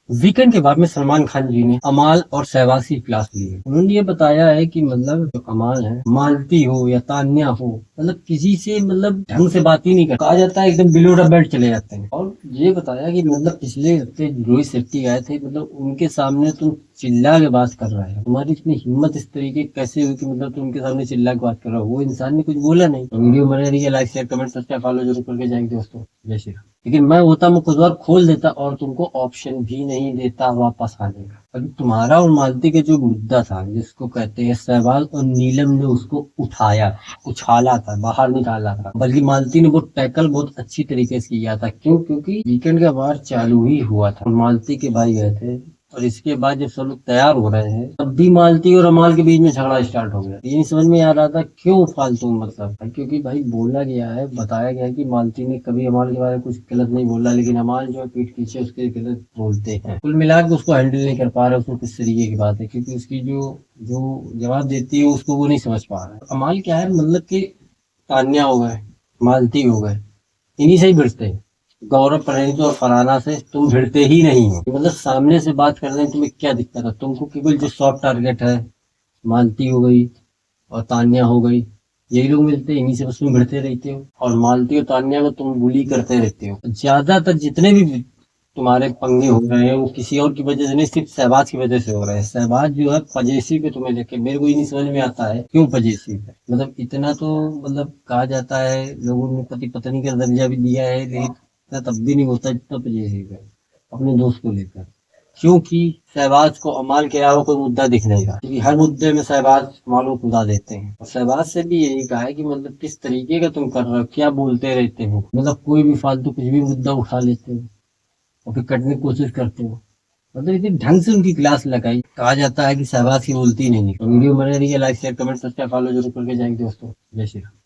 Weekend के बाद में सलमान खान जी ने अमाल और शहबाज की क्लास ली है। उन्होंने ये बताया है कि मतलब जो अमाल है, मालती हो या तान्या हो, मतलब किसी से मतलब ढंग से बात ही नहीं कर, कहा जाता है एकदम बिलो द बेल्ट चले जाते हैं। और ये बताया कि मतलब पिछले हफ्ते रोहित शेट्टी आए थे, मतलब उनके सामने तुम चिल्ला के बात कर रहा है, तुम्हारी इतनी हिम्मत इस तरीके कैसे हुई कि मतलब तुम उनके सामने चिल्ला के बात कर रहा हो। वो इंसान ने कुछ बोला नहीं। तो वीडियो बना रही है, like share comment subscribe follow जरूर करके जाएंगे दोस्तों। जय श्री राम। लेकिन मैं होता, मैं खुद बार खोल देता और तुमको ऑप्शन भी नहीं देता वापस आने का। अभी तुम्हारा और मालती के जो मुद्दा था, जिसको कहते हैं सहवाग और नीलम ने उसको उठाया, उछाला था, बाहर निकाला था, बल्कि मालती ने वो टैकल बहुत अच्छी तरीके से किया था। क्यों? क्योंकि वीकेंड का बार चालू ही हुआ था, मालती के भाई गए थे, और इसके बाद जब सब लोग तैयार हो रहे हैं तब भी मालती और अमाल के बीच में झगड़ा स्टार्ट हो गया। ये नहीं समझ में आ रहा था क्यों फालतू, मतलब क्योंकि भाई बोला गया है, बताया गया है कि मालती ने कभी अमाल के बारे में कुछ गलत नहीं बोला, लेकिन अमाल जो है पीठ पीछे उसके गलत बोलते हैं। कुल मिला के उसको हैंडल नहीं कर पा रहे, उसको किस तरीके की बात है, क्योंकि उसकी जो जो जवाब देती है उसको वो नहीं समझ पा रहा है। अमाल क्या है, मतलब कि तान्या हो गए, मालती हो गए, इन्हीं से ही भिड़ते हैं। गौरव प्रणीत और फरहाना से तुम भिड़ते ही नहीं हो। मतलब सामने से बात करने में तुम्हें क्या दिक्कत है? तुमको केवल जो सॉफ्ट टारगेट है, मालती हो गई और तान्या हो गई, यही लोग मिलते हैं, इन्हीं से बस तुम भिड़ते रहते हो। और मालती और तान्या को तुम बुली करते रहते हो। ज्यादातर जितने भी तुम्हारे पंगे हो रहे हैं वो किसी और की वजह से नहीं, सिर्फ शहबाज की वजह से हो रहे हैं। शहबाज जो है पजेसी पे तुम्हें लेके, मेरे को ये नहीं समझ में आता है क्यों पजेसी है। मतलब इतना तो मतलब कहा जाता है, लोगों ने पति पत्नी का दर्जा भी दिया है, लेकिन इतना तब भी नहीं होता जितना पजेसी है अपने दोस्त को लेकर। क्योंकि शहबाज को अमाल के अलावा कोई मुद्दा दिख नहीं रहा, क्योंकि हर मुद्दे में शहबाज अमाल को खुदा देते हैं। और शहबाज से भी यही कहा है कि मतलब किस तरीके का तुम कर रहे हो, क्या बोलते रहते हो, मतलब कोई भी फालतू कुछ भी मुद्दा उठा लेते हो और फिर कटने की कोशिश करते हो। मतलब इतनी ढंग से उनकी क्लास लगाई, कहा जाता है कि शहबाज की बोलती नहीं। तो वीडियो बने रही है, like share comment subscribe follow जरूर करके जाएंगे दोस्तों। जय श्री राम।